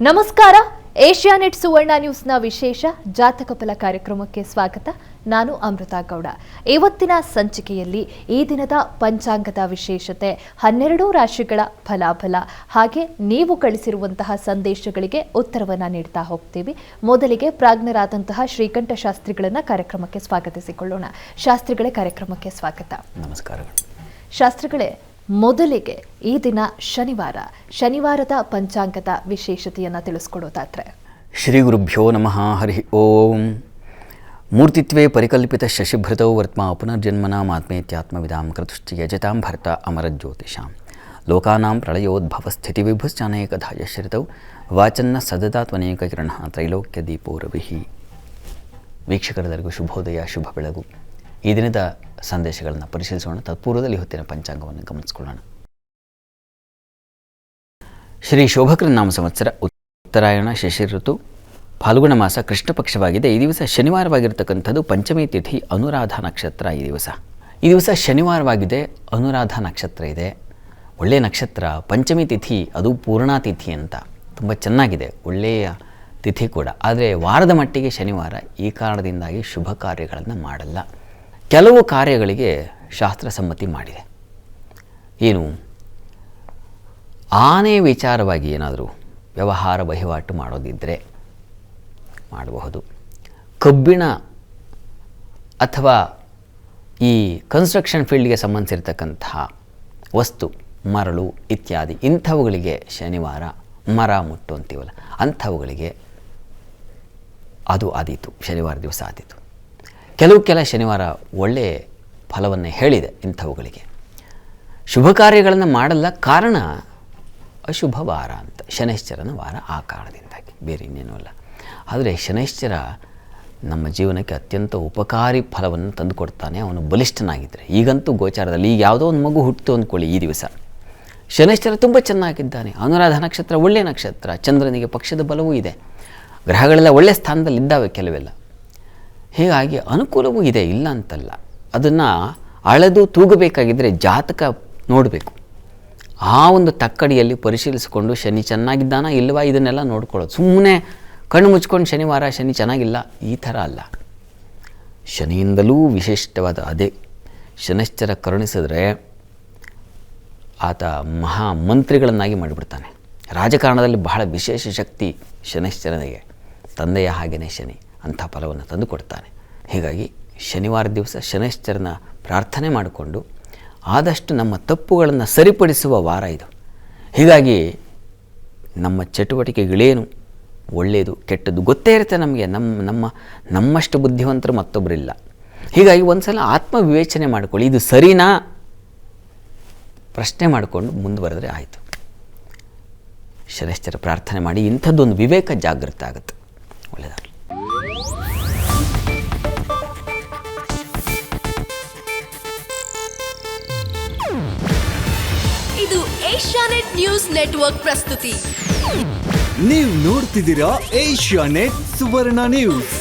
ನಮಸ್ಕಾರ. ಏಷ್ಯಾನೆಟ್ ಸುವರ್ಣ ನ್ಯೂಸ್ನ ವಿಶೇಷ ಜಾತಕ ಫಲ ಕಾರ್ಯಕ್ರಮಕ್ಕೆ ಸ್ವಾಗತ. ನಾನು ಅಮೃತ ಗೌಡ. ಇವತ್ತಿನ ಸಂಚಿಕೆಯಲ್ಲಿ ಈ ದಿನದ ಪಂಚಾಂಗದ ವಿಶೇಷತೆ, 12 ರಾಶಿಗಳ ಫಲಾಫಲ, ಹಾಗೆ ನೀವು ಕಳಿಸಿರುವಂತಹ ಸಂದೇಶಗಳಿಗೆ ಉತ್ತರವನ್ನು ನೀಡ್ತಾ ಹೋಗ್ತೀವಿ. ಮೊದಲಿಗೆ ಪ್ರಾಜ್ಞರಾದಂತಹ ಶ್ರೀಕಂಠ ಶಾಸ್ತ್ರಿಗಳನ್ನ ಕಾರ್ಯಕ್ರಮಕ್ಕೆ ಸ್ವಾಗತಿಸಿಕೊಳ್ಳೋಣ. ಶಾಸ್ತ್ರಿಗಳೇ, ಕಾರ್ಯಕ್ರಮಕ್ಕೆ ಸ್ವಾಗತ. ನಮಸ್ಕಾರ. ಶಾಸ್ತ್ರಿಗಳೇ, ಮೊದಲಿಗೆ ಈ ದಿನ ಶನಿವಾರದ ಪಂಚಾಂಗದ ವಿಶೇಷತೆಯನ್ನು ತಿಳಿಸ್ಕೊಡೋದಾದ್ರೆ. ಶ್ರೀ ಗುರುಭ್ಯೋ ನಮಃ. ಹರಿ ಓಂ. ಮೂರ್ತಿತ್ವೇ ಪರಿಕಲ್ಪಿತ ಶಶಿಭೃತೌ ವರ್ತ್ಮ ಪುನರ್ಜನ್ಮನಾಮಾತ್ಮೇತ್ಯಾತ್ಮವಿದಾಂ ಕೃತುಶ್ಚ ಯಜತಾಂ ಭರ್ತ ಅಮರಜ್ಯೋತಿಷಾಂ ಲೋಕಾನಾಂ ಪ್ರಳಯೋದ್ಭವ ಸ್ಥಿತಿ ವಿಭುಶ್ಚಾನೇಕಧಾ ಯಶ್ರಿತೌ ವಾಚನ್ನ ಸದದಾತ್ಮನೇಕ ಕಿರಣ ತ್ರೈಲೋಕ್ಯ ದೀಪೋ ರವಿಹಿ. ವೀಕ್ಷಕರೆಲ್ಲರಿಗೂ ಶುಭೋದಯ, ಶುಭ ಬೆಳಗು. ಈ ದಿನದ ಸಂದೇಶಗಳನ್ನು ಪರಿಶೀಲಿಸೋಣ. ತತ್ಪೂರ್ವದಲ್ಲಿ ಹೊತ್ತಿನ ಪಂಚಾಂಗವನ್ನು ಗಮನಿಸಿಕೊಳ್ಳೋಣ. ಶ್ರೀ ಶೋಭಕೃ ನಾಮ ಸಂವತ್ಸರ, ಉತ್ತರಾಯಣ, ಶಿಶಿರ ಋತು, ಫಾಲ್ಗುಣ ಮಾಸ, ಕೃಷ್ಣ ಪಕ್ಷವಾಗಿದೆ. ಈ ದಿವಸ ಶನಿವಾರವಾಗಿರ್ತಕ್ಕಂಥದ್ದು. ಪಂಚಮಿ ತಿಥಿ, ಅನುರಾಧ ನಕ್ಷತ್ರ. ಈ ದಿವಸ ಶನಿವಾರವಾಗಿದೆ, ಅನುರಾಧ ನಕ್ಷತ್ರ ಇದೆ. ಒಳ್ಳೆಯ ನಕ್ಷತ್ರ. ಪಂಚಮಿ ತಿಥಿ, ಅದು ಪೂರ್ಣ ತಿಥಿ ಅಂತ ತುಂಬ ಚೆನ್ನಾಗಿದೆ, ಒಳ್ಳೆಯ ತಿಥಿ ಕೂಡ. ಆದರೆ ವಾರದ ಮಟ್ಟಿಗೆ ಶನಿವಾರ, ಈ ಕಾರಣದಿಂದಾಗಿ ಶುಭ ಕಾರ್ಯಗಳನ್ನು ಮಾಡಲ್ಲ. ಕೆಲವು ಕಾರ್ಯಗಳಿಗೆ ಶಾಸ್ತ್ರಸಮ್ಮತಿ ಮಾಡಿದೆ. ಏನು? ಆನೆ ವಿಚಾರವಾಗಿ ಏನಾದರೂ ವ್ಯವಹಾರ ವಹಿವಾಟು ಮಾಡೋದಿದ್ದರೆ ಮಾಡಬಹುದು. ಕಬ್ಬಿಣ ಅಥವಾ ಈ ಕನ್ಸ್ಟ್ರಕ್ಷನ್ ಫೀಲ್ಡ್ಗೆ ಸಂಬಂಧಿಸಿರ್ತಕ್ಕಂತಹ ವಸ್ತು, ಮರಳು ಇತ್ಯಾದಿ ಇಂಥವುಗಳಿಗೆ ಶನಿವಾರ, ಮರ ಮುಟ್ಟು ಅಂತೀವಲ್ಲ, ಅಂಥವುಗಳಿಗೆ ಅದು ಆದೀತು, ಶನಿವಾರ ದಿವಸ ಆದೀತು. ಕೆಲ ಶನಿವಾರ ಒಳ್ಳೆಯ ಫಲವನ್ನು ಹೇಳಿದೆ ಇಂಥವುಗಳಿಗೆ. ಶುಭ ಕಾರ್ಯಗಳನ್ನು ಮಾಡಲ್ಲ, ಕಾರಣ ಅಶುಭ ವಾರ ಅಂತ, ಶನೈಶ್ಚರನ ವಾರ. ಆ ಕಾರಣದಿಂದಾಗಿ, ಬೇರೆ ಇನ್ನೇನೂ ಅಲ್ಲ. ಆದರೆ ಶನೈಶ್ಚರ ನಮ್ಮ ಜೀವನಕ್ಕೆ ಅತ್ಯಂತ ಉಪಕಾರಿ ಫಲವನ್ನು ತಂದುಕೊಡ್ತಾನೆ, ಅವನು ಬಲಿಷ್ಠನಾಗಿದ್ದರೆ. ಈಗಂತೂ ಗೋಚಾರದಲ್ಲಿ ಈಗ ಯಾವುದೋ ಒಂದು ಮಗು ಹುಟ್ಟಿತು ಅಂದ್ಕೊಳ್ಳಿ, ಈ ದಿವಸ ಶನೈಶ್ಚರ ತುಂಬ ಚೆನ್ನಾಗಿದ್ದಾನೆ. ಅನುರಾಧ ನಕ್ಷತ್ರ ಒಳ್ಳೆಯ ನಕ್ಷತ್ರ, ಚಂದ್ರನಿಗೆ ಪಕ್ಷದ ಬಲವೂ ಇದೆ, ಗ್ರಹಗಳೆಲ್ಲ ಒಳ್ಳೆಯ ಸ್ಥಾನದಲ್ಲಿದ್ದಾವೆ ಕೆಲವೆಲ್ಲ. ಹೀಗಾಗಿ ಅನುಕೂಲವೂ ಇದೆ, ಇಲ್ಲ ಅಂತಲ್ಲ. ಅದನ್ನು ಅಳೆದು ತೂಗಬೇಕಾಗಿದ್ದರೆ ಜಾತಕ ನೋಡಬೇಕು. ಆ ಒಂದು ತಕ್ಕಡಿಯಲ್ಲಿ ಪರಿಶೀಲಿಸಿಕೊಂಡು ಶನಿ ಚೆನ್ನಾಗಿದ್ದಾನ ಇಲ್ಲವಾ ಇದನ್ನೆಲ್ಲ ನೋಡ್ಕೊಳ್ಳೋದು. ಸುಮ್ಮನೆ ಕಣ್ಣು ಮುಚ್ಕೊಂಡು ಶನಿವಾರ ಶನಿ ಚೆನ್ನಾಗಿಲ್ಲ ಈ ಥರ ಅಲ್ಲ. ಶನಿಯಿಂದಲೂ ವಿಶಿಷ್ಟವಾದ ಅದೇ. ಶನೈಶ್ಚರ ಕರುಣಿಸಿದ್ರೆ ಆತ ಮಹಾ ಮಂತ್ರಿಗಳನ್ನಾಗಿ ಮಾಡಿಬಿಡ್ತಾನೆ. ರಾಜಕಾರಣದಲ್ಲಿ ಬಹಳ ವಿಶೇಷ ಶಕ್ತಿ ಶನೈಶ್ಚರನಿಗೆ, ತಂದೆಯ ಹಾಗೆಯೇ ಶನಿ ಅಂಥ ಫಲವನ್ನು ತಂದು ಕೊಡ್ತಾನೆ. ಹೀಗಾಗಿ ಶನಿವಾರ ದಿವಸ ಶನೈಶ್ಚರನ ಪ್ರಾರ್ಥನೆ ಮಾಡಿಕೊಂಡು ಆದಷ್ಟು ನಮ್ಮ ತಪ್ಪುಗಳನ್ನು ಸರಿಪಡಿಸುವ ವಾರ ಇದು. ಹೀಗಾಗಿ ನಮ್ಮ ಚಟುವಟಿಕೆಗಳೇನು, ಒಳ್ಳೆಯದು ಕೆಟ್ಟದ್ದು ಗೊತ್ತೇ ಇರುತ್ತೆ ನಮಗೆ. ನಮ್ಮಷ್ಟು ಬುದ್ಧಿವಂತರು ಮತ್ತೊಬ್ಬರಿಲ್ಲ. ಹೀಗಾಗಿ ಒಂದು ಸಲ ಆತ್ಮವಿವೇಚನೆ ಮಾಡಿಕೊಳ್ಳಿ, ಇದು ಸರಿನಾ ಪ್ರಶ್ನೆ ಮಾಡಿಕೊಂಡು ಮುಂದುವರೆದ್ರೆ ಆಯಿತು. ಶನೈಶ್ಚರ ಪ್ರಾರ್ಥನೆ ಮಾಡಿ ಇಂಥದ್ದೊಂದು ವಿವೇಕ ಜಾಗೃತ ಆಗುತ್ತೆ. ಒಳ್ಳೆಯದಾಗಲಿ. ಇದು ಏಷ್ಯಾನೆಟ್ ನ್ಯೂಸ್ ನೆಟ್ವರ್ಕ್ ಪ್ರಸ್ತುತಿ. ನೀವು ನೋಡ್ತಿದ್ದೀರಾ ಏಷ್ಯಾನೆಟ್ ಸುವರ್ಣ ನ್ಯೂಸ್.